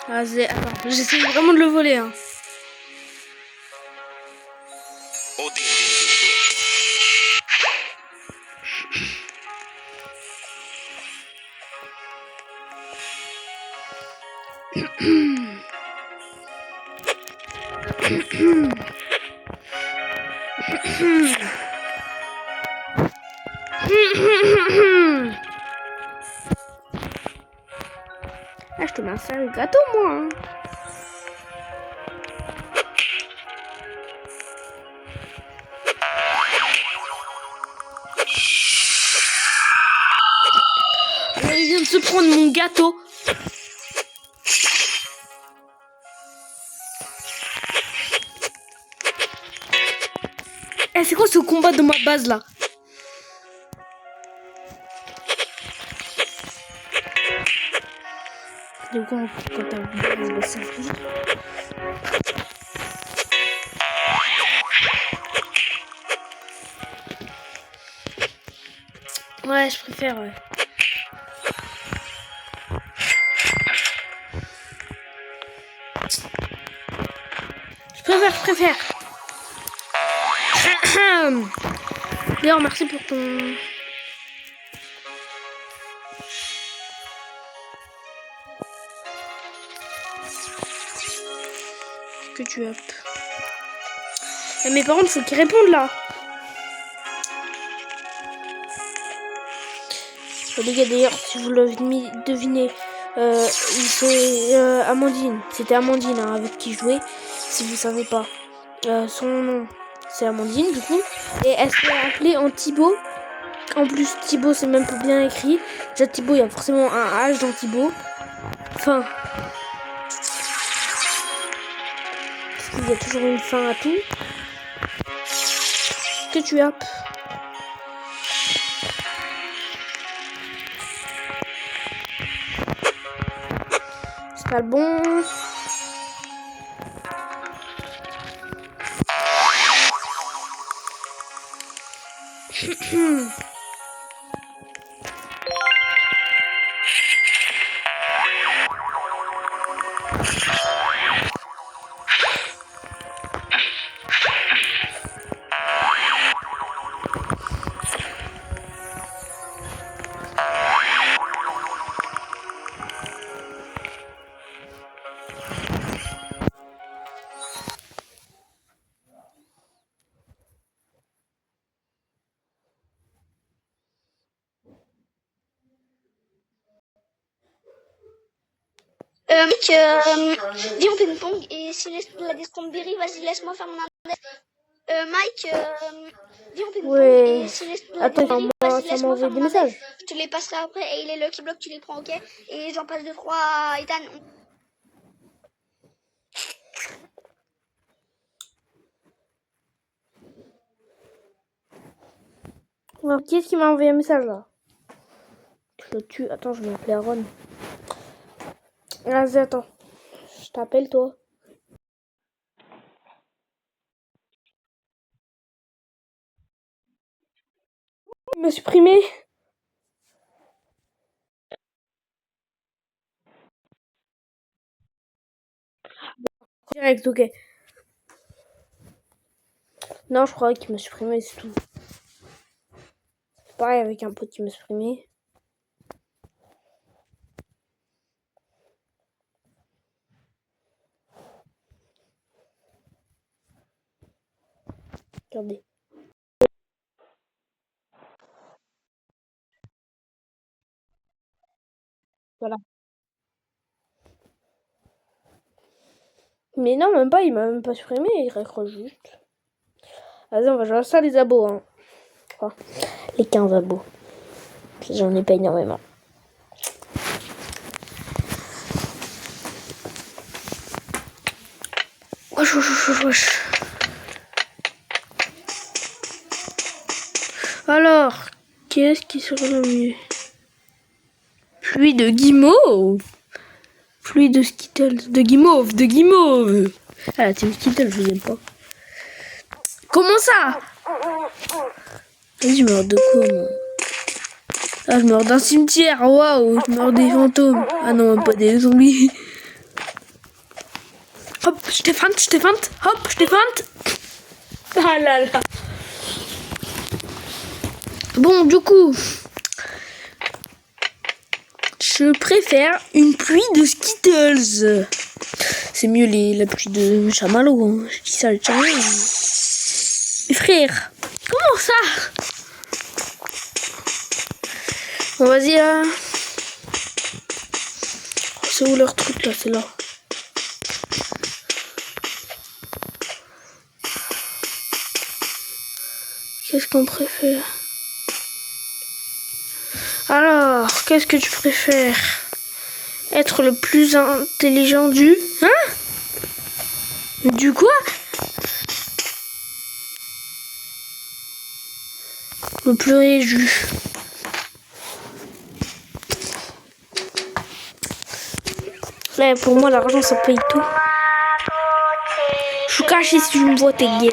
A: Ah, attends, j'essaie vraiment de le voler. Hein. Ah, je te mets un sérieux gâteau, moi. Hein. Il vient de se prendre mon gâteau. Eh, c'est quoi ce combat de ma base là? De quoi quand t'as une base, c'est physique. Ouais, je préfère, ouais. Je préfère. D'ailleurs, merci pour ton... Que tu as. Mais par contre, faut qu'ils répondent là. Les gars, d'ailleurs, si vous le devinez, c'est Amandine. C'était Amandine hein, avec qui je jouais. Si vous savez pas, son nom c'est Amandine du coup. Et elle s'est appelée en Thibaut. En plus, Thibaut c'est même pas bien écrit. Déjà, Thibaut, il y a forcément un H dans Thibaut. Enfin. Parce qu'il y a toujours une fin à tout. Que tu as. C'est pas le bon.
C: Mec, dis on ping-pong et si la descente Berry, vas-y laisse-moi faire mon index. Mike, dis on ping-pong et si la descente Berry, vas-y laisse-moi faire mon index. Je te les passerai après et les Lucky Block tu les prends, ok? Et j'en passe 2-3 Ethan.
A: Alors, qui est-ce qui m'a envoyé un message là? Je le tue. Attends, je vais appeler Aaron. Vas-y, attends. Je t'appelle toi. Il m'a supprimé. Direct, ok. Non, je crois qu'il m'a supprimé, c'est tout. C'est pareil avec un pote qui m'a supprimé. Regardez. Voilà. Mais non, même pas, il m'a même pas supprimé, il raccroche juste. Vas-y, on va jouer à ça, les abos. Hein. Enfin, les 15 abos. J'en ai pas énormément. Wesh, wesh, wesh, wesh. Alors, qu'est-ce qui serait le mieux? Pluie de guimauve. Pluie de Skittles. De guimauve. Ah, la team Skittles, je l'aime pas. Comment ça? Vas-y, je meurs de quoi, moi? Ah, je meurs d'un cimetière. Waouh, je meurs des fantômes. Ah non, même pas des zombies. Hop, je te feinte. Hop, je te feinte. Ah là là. Bon, du coup, je préfère une pluie de Skittles. C'est mieux la pluie de chamallow. Hein. Je dis ça, le chamallow. Frère, comment ça? Bon, vas-y là. C'est où leur truc là? C'est là. Qu'est-ce qu'on préfère? Alors, qu'est-ce que tu préfères? Être le plus intelligent du... Hein? Du quoi? Le plus riche du... Là, pour moi, l'argent, ça paye tout. Je suis caché si tu me vois, t'es gay.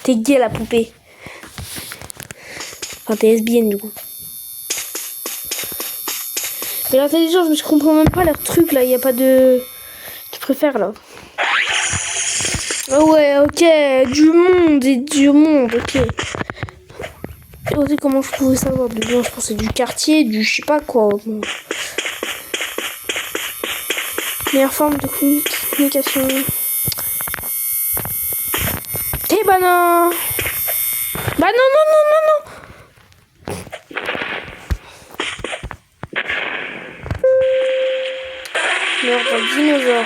A: T'es gay, la poupée. Enfin, t'es lesbienne, du coup. Mais l'intelligence, je comprends même pas leur truc, là. Il n'y a pas de... Tu préfères, là. Ah ouais, ok. Du monde, ok. Et comment je pouvais savoir? Bon, je pensais du quartier, du je sais pas quoi. Bon. Meilleure forme de communication. Eh bah non. Bah non. Merde, un dinosaure.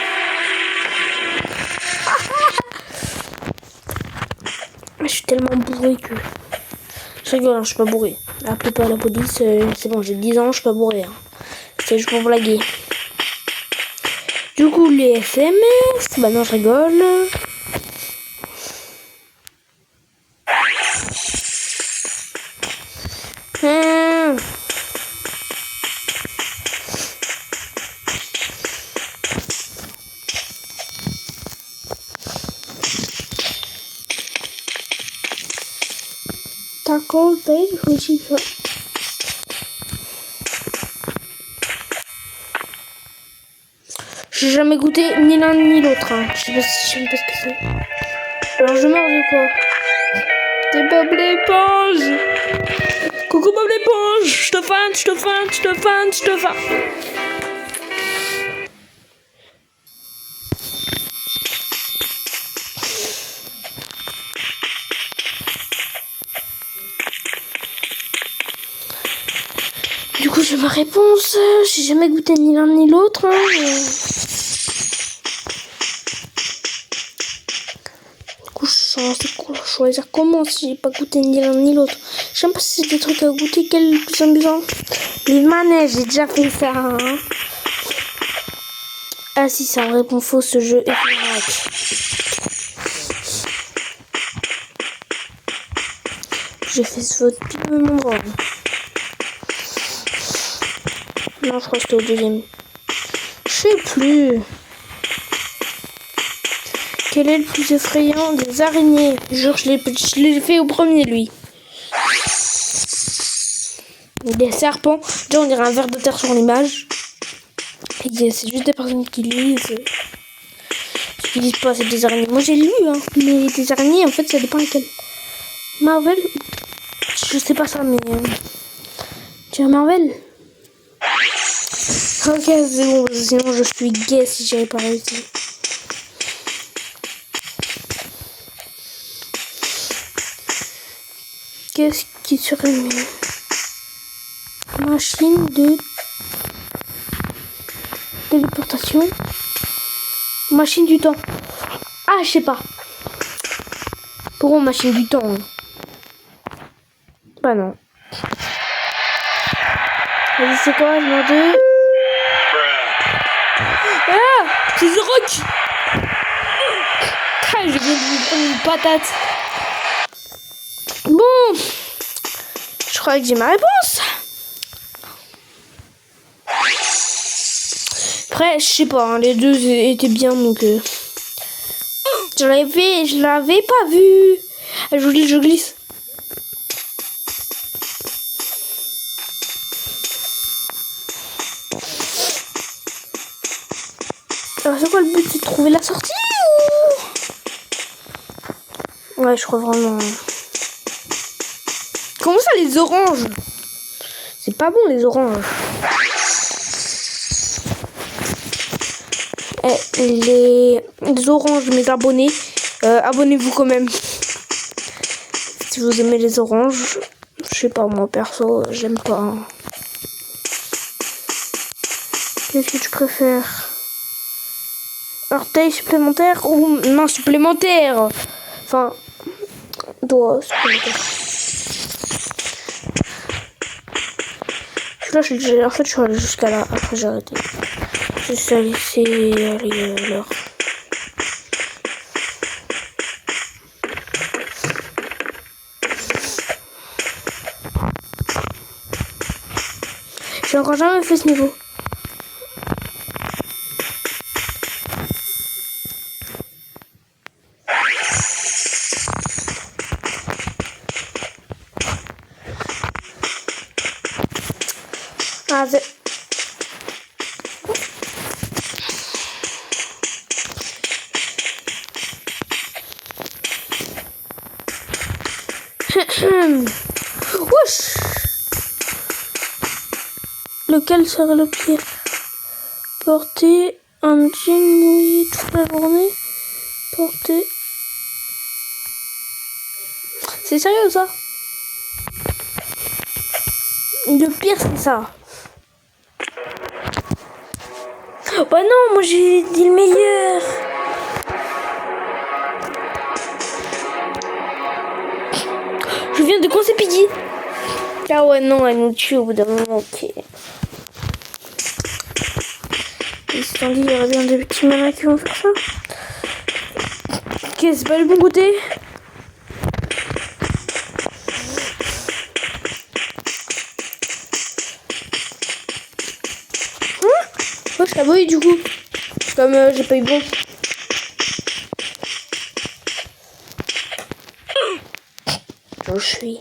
A: Je suis tellement bourré que... Je rigole, hein, je suis pas bourré. Appelez pas la police, c'est bon, j'ai 10 ans, je suis pas bourré. Hein. C'est juste pour blaguer. Du coup, les SMS, bah non, je rigole. Taco page, which is... J'ai jamais goûté ni l'un ni l'autre. Hein. Je sais même pas ce que c'est. Alors je meurs de quoi? C'est Bob l'éponge. Coucou Bob l'éponge. Je te feinte. Du coup, j'ai ma réponse. J'ai jamais goûté ni l'un ni l'autre. Hein. Du coup, je choisir comment si j'ai pas goûté ni l'un ni l'autre. Je sais pas si c'est des trucs à goûter. Quel est le plus amusant? Les manèges, j'ai déjà fait ça. Hein. Ah si, ça répond faux, ce jeu est pirate. j'ai fait ce vote pile au même endroit. Non, je crois que c'était au deuxième. Je sais plus. Quel est le plus effrayant des araignées? Jure, je l'ai fait au premier, lui. Des serpents. Déjà, on dirait un ver de terre sur l'image. C'est juste des personnes qui lisent. Qui disent pas, c'est des araignées. Moi, j'ai lu, hein. Mais des araignées, en fait, ça dépend lesquelles. Marvel? Je sais pas ça, mais... Tu as Marvel? Ok, c'est bon, sinon je suis gay si j'avais pas réussi. Qu'est-ce qui serait mieux? Machine de téléportation. Machine du temps. Ah, je sais pas. Pourquoi machine du temps? Bah non. Vas-y, c'est quoi? Je m'en deux. Ah! C'est The Rock! Ah, je viens de lui prendre une patate. Bon. Je crois que j'ai ma réponse. Après, je sais pas, hein, les deux étaient bien, donc... Je l'avais pas vu. Je glisse. Alors c'est quoi le but? C'est de trouver la sortie ou... Ouais, je crois vraiment... Comment ça, les oranges? C'est pas bon, les oranges. Les oranges, mes abonnés, abonnez-vous quand même. Si vous aimez les oranges, je sais pas, moi perso, j'aime pas. Qu'est-ce que tu préfères? Orteil supplémentaire ou main supplémentaire? Enfin, doigt supplémentaire. Là, en fait, je suis allée jusqu'à là. Après, j'ai arrêté. Je suis allée laisser aller l'heure. J'ai encore jamais fait ce niveau. Ah, c'est... Wesh. Lequel serait le pire? Porter un jean mouillé toute la journée? Porter... C'est sérieux ça? Le pire c'est ça. Bah non, moi j'ai dit le meilleur. Je viens de coincer Piggy. Ah ouais, non, elle nous tue au bout d'un moment, ok. Et si t'en dis, il y aurait bien des petits malins qui vont faire ça. Ok, c'est pas le bon côté. Moi, je t'avoue, du coup. Comme j'ai pas eu bon. Je suis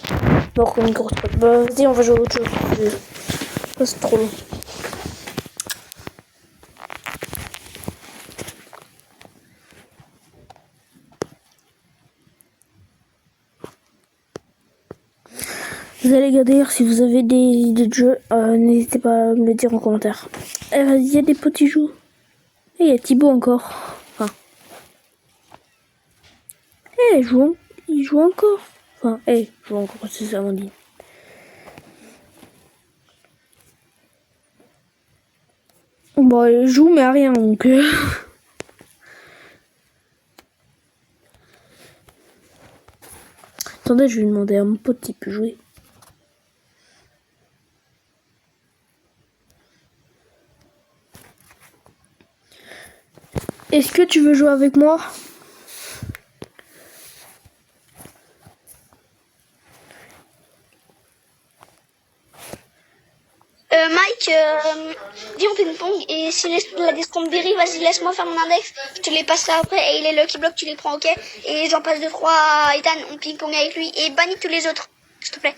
A: mort comme une grosse pote. Bah, vas-y, on va jouer à autre chose. Ça, c'est trop long. Vous allez regarder, si vous avez des idées de jeu, n'hésitez pas à me le dire en commentaire. Il y a des petits jeux. Et il y a Thibaut encore. Enfin. Il joue encore. Enfin, il joue encore, c'est ça on dit. Bon, il joue mais à rien donc. Attendez, je vais lui demander à mon pote s'il peut jouer. Est-ce que tu veux jouer avec moi?
C: viens on ping-pong et si la Discomberry, vas-y laisse-moi faire mon index, je te les passerai après et il est Lucky Block, tu les prends ok et j'en passe 2-3 Ethan, on ping-pong avec lui et bannis tous les autres, s'il te plaît.